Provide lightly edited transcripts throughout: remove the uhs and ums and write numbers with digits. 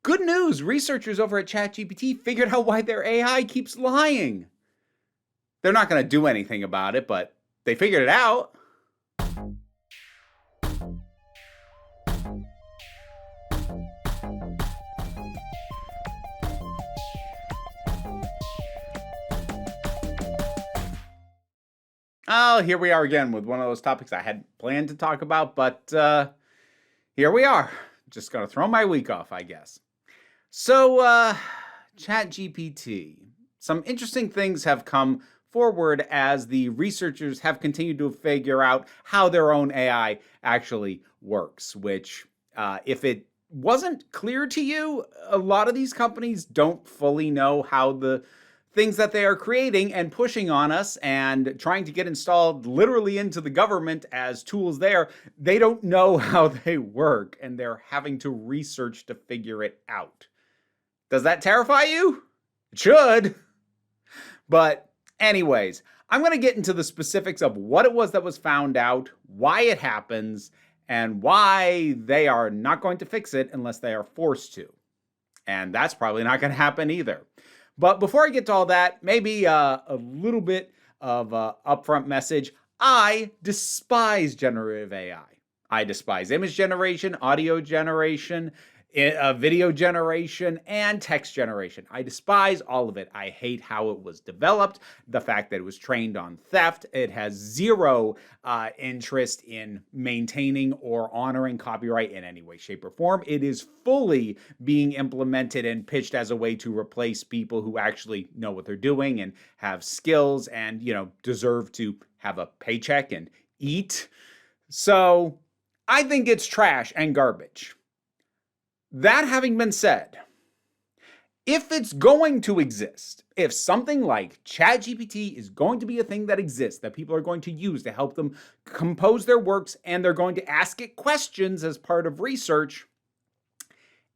Good news, researchers over at ChatGPT figured out why their AI keeps lying. They're not going to do anything about it, but they figured it out. Oh, here we are again with one of those topics I hadn't planned to talk about, but here we are. Just going to throw my week off, I guess. So, ChatGPT. Some interesting things have come forward as the researchers have continued to figure out how their own AI actually works, which, if it wasn't clear to you, a lot of these companies don't fully know how the things that they are creating and pushing on us and trying to get installed literally into the government as tools there, they don't know how they work, and they're having to research to figure it out. Does that terrify you? It should. But anyways, I'm going to get into the specifics of what it was that was found out, why it happens, and why they are not going to fix it unless they are forced to. And that's probably not going to happen either. But before I get to all that, maybe a little bit of an upfront message. I despise generative AI. I despise image generation, audio generation, video generation, and text generation. I despise all of it. I hate how it was developed, the fact that it was trained on theft. It has zero interest in maintaining or honoring copyright in any way, shape, or form. It is fully being implemented and pitched as a way to replace people who actually know what they're doing and have skills and, deserve to have a paycheck and eat. So I think it's trash and garbage. That having been said, if it's going to exist, if something like ChatGPT is going to be a thing that exists, that people are going to use to help them compose their works, and they're going to ask it questions as part of research,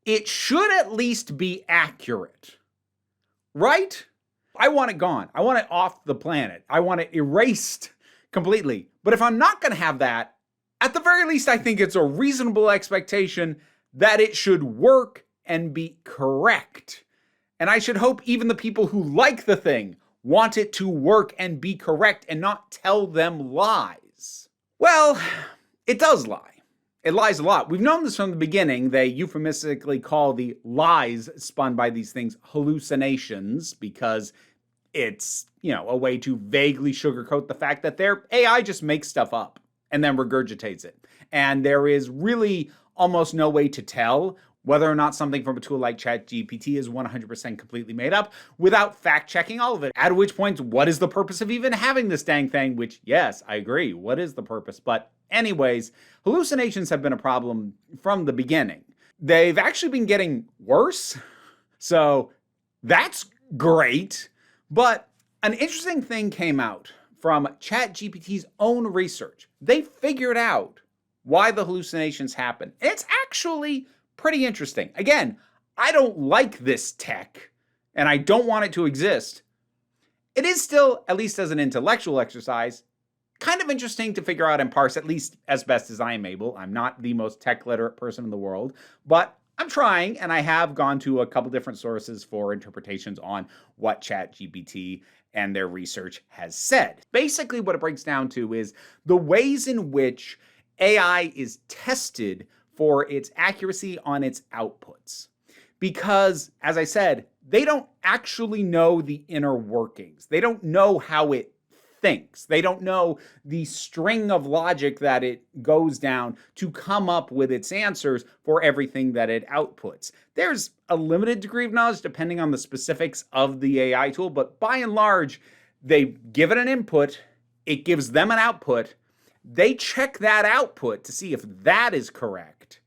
it should at least be accurate, right? I want it gone. I want it off the planet. I want it erased completely. But if I'm not going to have that, at the very least, I think it's a reasonable expectation that it should work and be correct. And I should hope even the people who like the thing want it to work and be correct and not tell them lies. Well, it does lie. It lies a lot. We've known this from the beginning. They euphemistically call the lies spun by these things hallucinations because it's, a way to vaguely sugarcoat the fact that their AI just makes stuff up and then regurgitates it. And there is really almost no way to tell whether or not something from a tool like ChatGPT is 100% completely made up without fact-checking all of it. At which point, what is the purpose of even having this dang thing? Which, yes, I agree. What is the purpose? But anyways, hallucinations have been a problem from the beginning. They've actually been getting worse. So that's great. But an interesting thing came out from ChatGPT's own research. They figured out why the hallucinations happen. It's actually pretty interesting. Again, I don't like this tech, and I don't want it to exist. It is still, at least as an intellectual exercise, kind of interesting to figure out and parse, at least as best as I am able. I'm not the most tech literate person in the world, but I'm trying, and I have gone to a couple different sources for interpretations on what ChatGPT and their research has said. Basically, what it breaks down to is the ways in which AI is tested for its accuracy on its outputs. Because, as I said, they don't actually know the inner workings. They don't know how it thinks. They don't know the string of logic that it goes down to come up with its answers for everything that it outputs. There's a limited degree of knowledge depending on the specifics of the AI tool, but by and large, they give it an input, it gives them an output, they check that output to see if that is correct.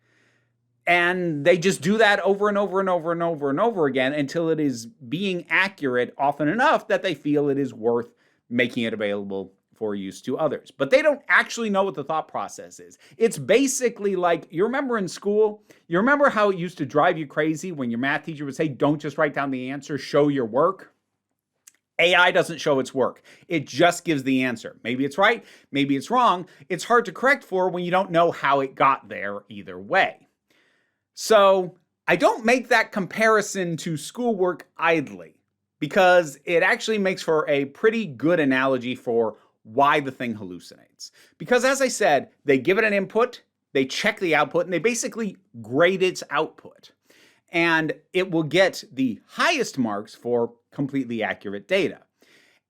And they just do that over and over and over and over and over again until it is being accurate often enough that they feel it is worth making it available for use to others. But they don't actually know what the thought process is. It's basically like, you remember in school, you remember how it used to drive you crazy when your math teacher would say, don't just write down the answer, show your work? AI doesn't show its work. It just gives the answer. Maybe it's right, maybe it's wrong. It's hard to correct for when you don't know how it got there either way. So I don't make that comparison to schoolwork idly because it actually makes for a pretty good analogy for why the thing hallucinates. Because as I said, they give it an input, they check the output, and they basically grade its output. And it will get the highest marks for completely accurate data.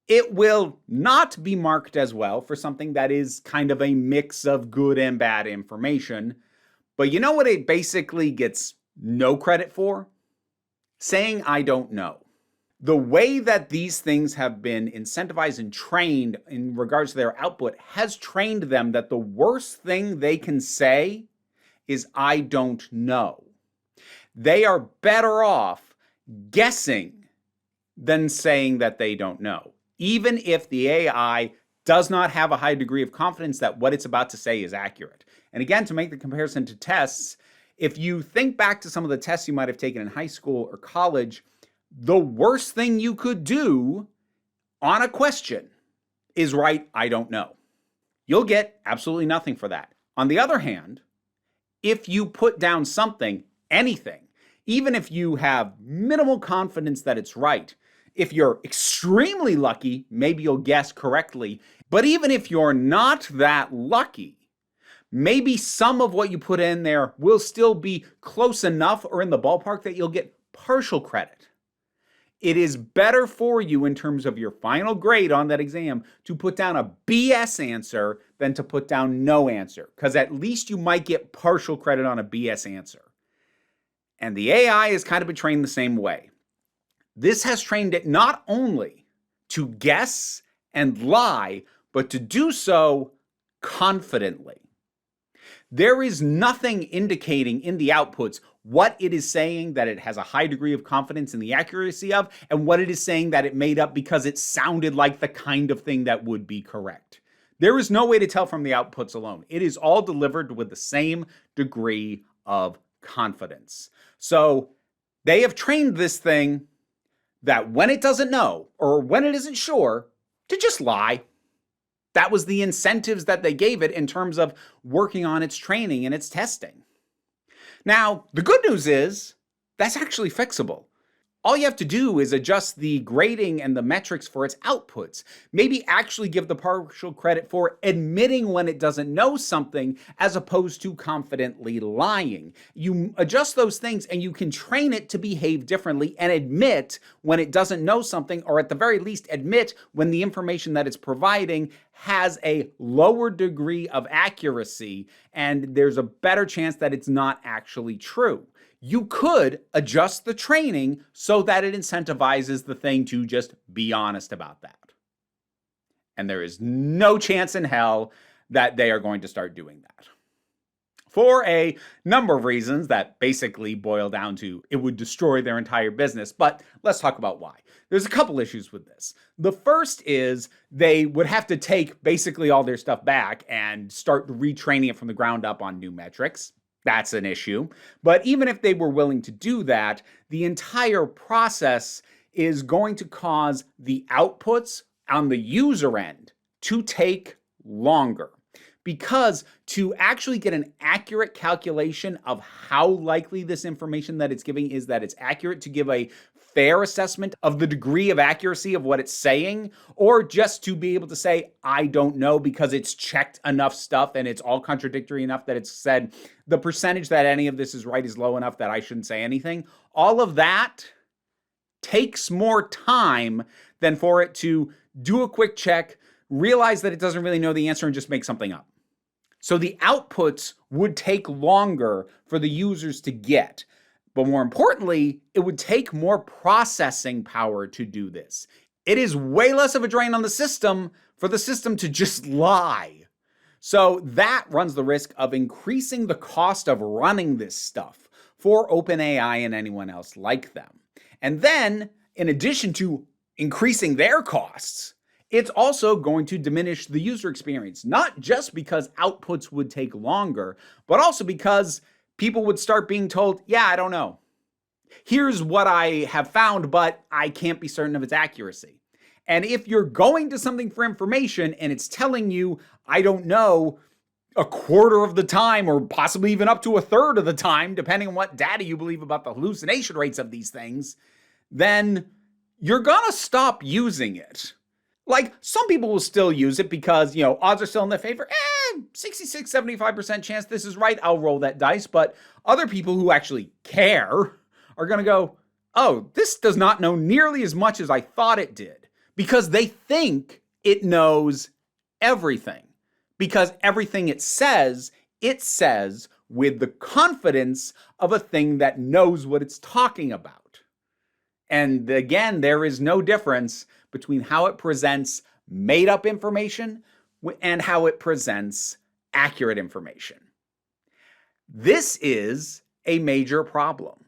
It will not be marked as well for something that is kind of a mix of good and bad information. But you know what it basically gets no credit for? Saying I don't know. The way that these things have been incentivized and trained in regards to their output has trained them that the worst thing they can say is I don't know. They are better off guessing than saying that they don't know, even if the AI does not have a high degree of confidence that what it's about to say is accurate. And again, to make the comparison to tests, if you think back to some of the tests you might have taken in high school or college, the worst thing you could do on a question is write, I don't know. You'll get absolutely nothing for that. On the other hand, if you put down something, anything, even if you have minimal confidence that it's right, if you're extremely lucky, maybe you'll guess correctly. But even if you're not that lucky, maybe some of what you put in there will still be close enough or in the ballpark that you'll get partial credit. It is better for you in terms of your final grade on that exam to put down a BS answer than to put down no answer, because at least you might get partial credit on a BS answer. And the AI has kind of been trained the same way. This has trained it not only to guess and lie, but to do so confidently. There is nothing indicating in the outputs what it is saying that it has a high degree of confidence in the accuracy of, and what it is saying that it made up because it sounded like the kind of thing that would be correct. There is no way to tell from the outputs alone. It is all delivered with the same degree of confidence. So they have trained this thing that when it doesn't know or when it isn't sure, to just lie. That was the incentives that they gave it in terms of working on its training and its testing. Now, the good news is that's actually fixable. All you have to do is adjust the grading and the metrics for its outputs. Maybe actually give the partial credit for admitting when it doesn't know something as opposed to confidently lying. You adjust those things and you can train it to behave differently and admit when it doesn't know something, or at the very least admit when the information that it's providing has a lower degree of accuracy and there's a better chance that it's not actually true. You could adjust the training so that it incentivizes the thing to just be honest about that. And there is no chance in hell that they are going to start doing that. For a number of reasons that basically boil down to it would destroy their entire business. But let's talk about why. There's a couple issues with this. The first is they would have to take basically all their stuff back and start retraining it from the ground up on new metrics. That's an issue. But even if they were willing to do that, the entire process is going to cause the outputs on the user end to take longer. Because to actually get an accurate calculation of how likely this information that it's giving is that it's accurate, to give a fair assessment of the degree of accuracy of what it's saying, or just to be able to say, I don't know, because it's checked enough stuff and it's all contradictory enough that it's said the percentage that any of this is right is low enough that I shouldn't say anything. All of that takes more time than for it to do a quick check, realize that it doesn't really know the answer, and just make something up. So the outputs would take longer for the users to get. But more importantly, it would take more processing power to do this. It is way less of a drain on the system for the system to just lie. So that runs the risk of increasing the cost of running this stuff for OpenAI and anyone else like them. And then, in addition to increasing their costs, it's also going to diminish the user experience, not just because outputs would take longer, but also because people would start being told, yeah, I don't know. Here's what I have found, but I can't be certain of its accuracy. And if you're going to something for information and it's telling you, I don't know, a quarter of the time, or possibly even up to a third of the time, depending on what data you believe about the hallucination rates of these things, then you're gonna stop using it. Like, some people will still use it because, odds are still in their favor. 66, 75% chance this is right. I'll roll that dice. But other people who actually care are going to go, oh, this does not know nearly as much as I thought it did, because they think it knows everything. Because everything it says with the confidence of a thing that knows what it's talking about. And again, there is no difference between how it presents made up information and how it presents accurate information. This is a major problem.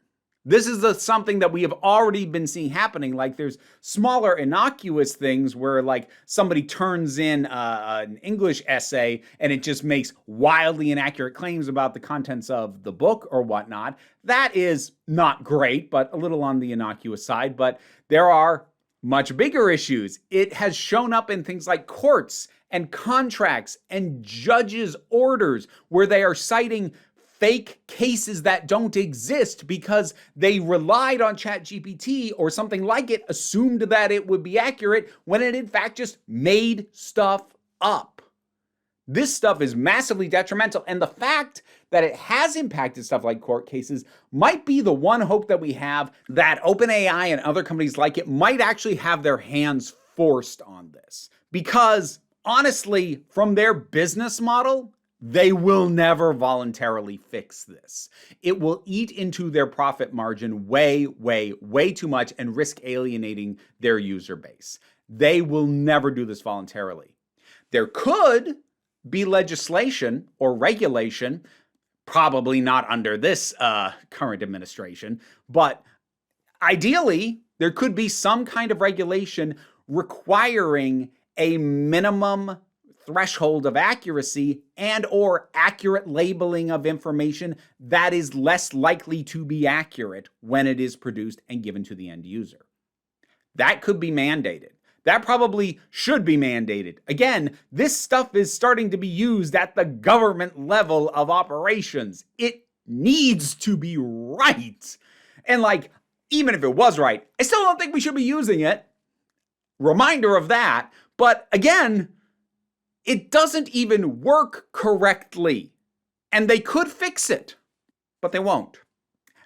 This is something that we have already been seeing happening. Like, there's smaller innocuous things where, like, somebody turns in an English essay and it just makes wildly inaccurate claims about the contents of the book or whatnot. That is not great, but a little on the innocuous side. But there are much bigger issues. It has shown up in things like courts and contracts and judges' orders, where they are citing fake cases that don't exist because they relied on ChatGPT or something like it, assumed that it would be accurate, when it in fact just made stuff up. This stuff is massively detrimental, and the fact that it has impacted stuff like court cases might be the one hope that we have, that OpenAI and other companies like it might actually have their hands forced on this. Because honestly, from their business model, they will never voluntarily fix this. It will eat into their profit margin way, way, way too much and risk alienating their user base. They will never do this voluntarily. There could be legislation or regulation, probably not under this current administration, but ideally, there could be some kind of regulation requiring a minimum threshold of accuracy and or accurate labeling of information that is less likely to be accurate when it is produced and given to the end user. That could be mandated. That probably should be mandated. Again, this stuff is starting to be used at the government level of operations. It needs to be right. And like, even if it was right, I still don't think we should be using it. Reminder of that. But again, it doesn't even work correctly. And they could fix it, but they won't.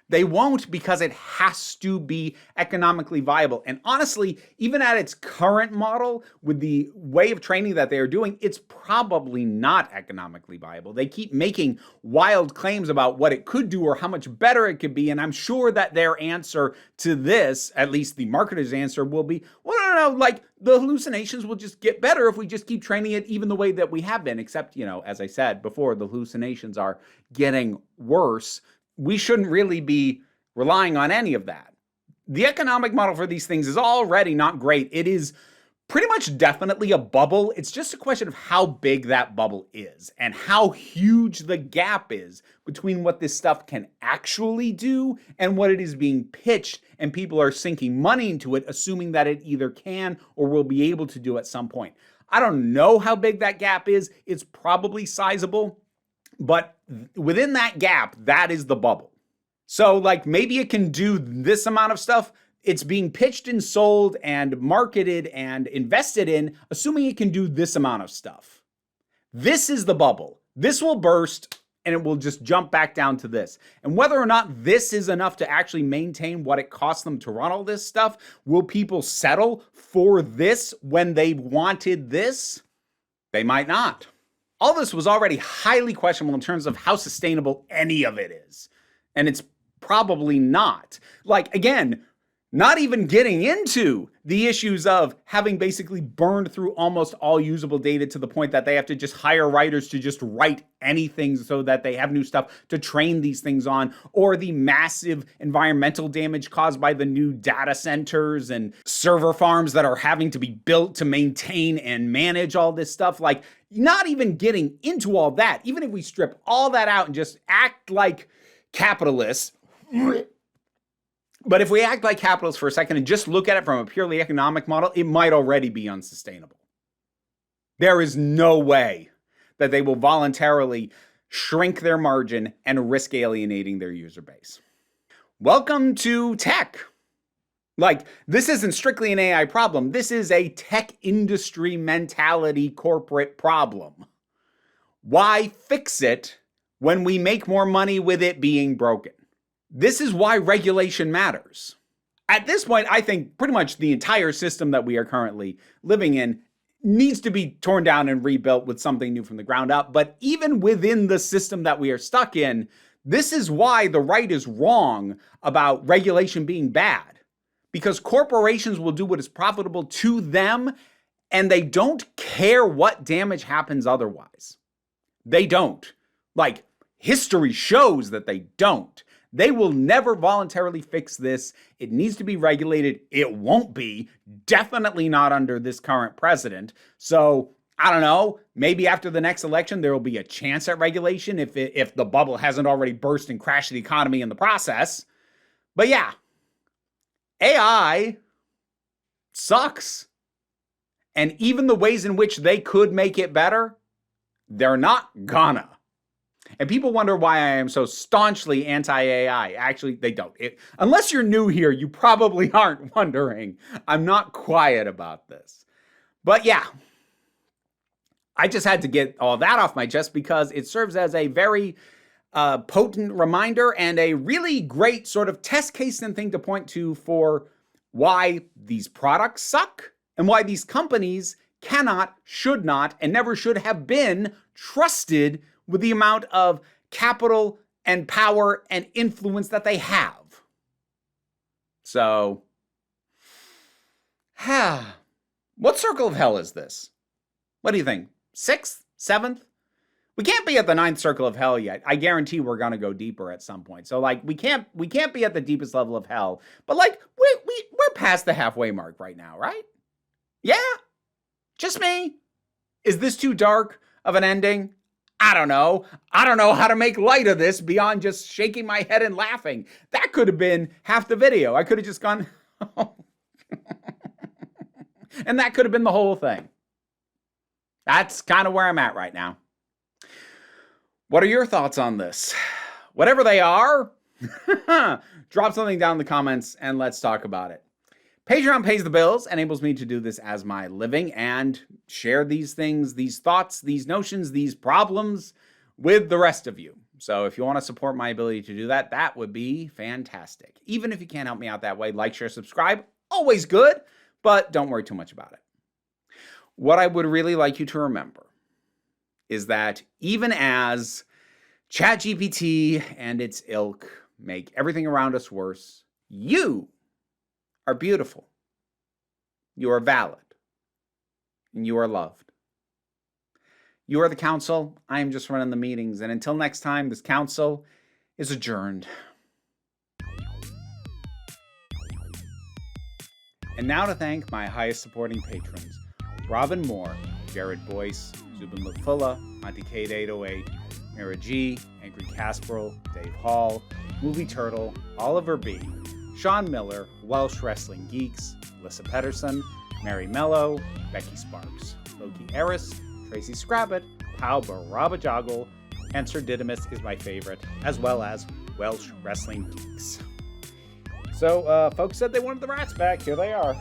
They won't, because it has to be economically viable. And honestly, even at its current model, with the way of training that they are doing, it's probably not economically viable. They keep making wild claims about what it could do or how much better it could be. And I'm sure that their answer to this, at least the marketer's answer, will be, well, no, like, the hallucinations will just get better if we just keep training it even the way that we have been. Except, as I said before, the hallucinations are getting worse. We shouldn't really be relying on any of that. The economic model for these things is already not great. It is pretty much definitely a bubble. It's just a question of how big that bubble is and how huge the gap is between what this stuff can actually do and what it is being pitched, and people are sinking money into it, assuming that it either can or will be able to do at some point. I don't know how big that gap is. It's probably sizable. But within that gap, that is the bubble. So like, maybe it can do this amount of stuff. It's being pitched and sold and marketed and invested in, assuming it can do this amount of stuff. This is the bubble. This will burst and it will just jump back down to this. And whether or not this is enough to actually maintain what it costs them to run all this stuff, will people settle for this when they wanted this? They might not. All this was already highly questionable in terms of how sustainable any of it is. And it's probably not. Like, again, not even getting into the issues of having basically burned through almost all usable data to the point that they have to just hire writers to just write anything so that they have new stuff to train these things on, or the massive environmental damage caused by the new data centers and server farms that are having to be built to maintain and manage all this stuff. Like, not even getting into all that, even if we strip all that out and just act like capitalists. But if we act like capitalists for a second and just look at it from a purely economic model, it might already be unsustainable. There is no way that they will voluntarily shrink their margin and risk alienating their user base. Welcome to tech. Like, this isn't strictly an AI problem. This is a tech industry mentality corporate problem. Why fix it when we make more money with it being broken? This is why regulation matters. At this point, I think pretty much the entire system that we are currently living in needs to be torn down and rebuilt with something new from the ground up. But even within the system that we are stuck in, this is why the right is wrong about regulation being bad. Because corporations will do what is profitable to them, and they don't care what damage happens otherwise. They don't. Like, history shows that they don't. They will never voluntarily fix this. It needs to be regulated. It won't be. Definitely not under this current president. So, I don't know, maybe after the next election, there will be a chance at regulation if the bubble hasn't already burst and crashed the economy in the process. But yeah, AI sucks. And even the ways in which they could make it better, they're not gonna. And people wonder why I am so staunchly anti-AI. Actually, they don't. Unless you're new here, you probably aren't wondering. I'm not quiet about this. But yeah, I just had to get all that off my chest because it serves as a very potent reminder and a really great sort of test case and thing to point to for why these products suck and why these companies cannot, should not, and never should have been trusted with the amount of capital and power and influence that they have. So, what circle of hell is this? What do you think? 6th? 7th? We can't be at the 9th circle of hell yet. I guarantee we're gonna go deeper at some point. So like we can't be at the deepest level of hell. But like we're past the halfway mark right now, right? Yeah? Just me? Is this too dark of an ending? I don't know. I don't know how to make light of this beyond just shaking my head and laughing. That could have been half the video. I could have just gone, and that could have been the whole thing. That's kind of where I'm at right now. What are your thoughts on this? Whatever they are, drop something down in the comments and let's talk about it. Patreon pays the bills, enables me to do this as my living and share these things, these thoughts, these notions, these problems with the rest of you. So if you want to support my ability to do that, that would be fantastic. Even if you can't help me out that way, like, share, subscribe, always good, but don't worry too much about it. What I would really like you to remember is that even as ChatGPT and its ilk make everything around us worse, you are beautiful, you are valid, and you are loved. You are the council, I am just running the meetings, and until next time, this council is adjourned. And now to thank my highest supporting patrons, Robin Moore, Jared Boyce, Zubin Lufula, Monty Kate 808, Mira G, Angry Casperl, Dave Hall, Movie Turtle, Oliver B, Sean Miller, Welsh Wrestling Geeks, Alyssa Pedersen, Mary Mello, Becky Sparks, Loki Eris, Tracy Scrabbit, Pau Barabajoggle, and Sir Didymus is my favorite, as well as Welsh Wrestling Geeks. So, folks said they wanted the rats back. Here they are.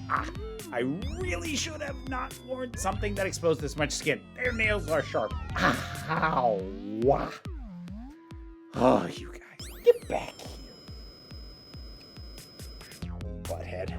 I really should have not worn something that exposed this much skin. Their nails are sharp. Ow. Oh, you guys. Get back here. Butthead.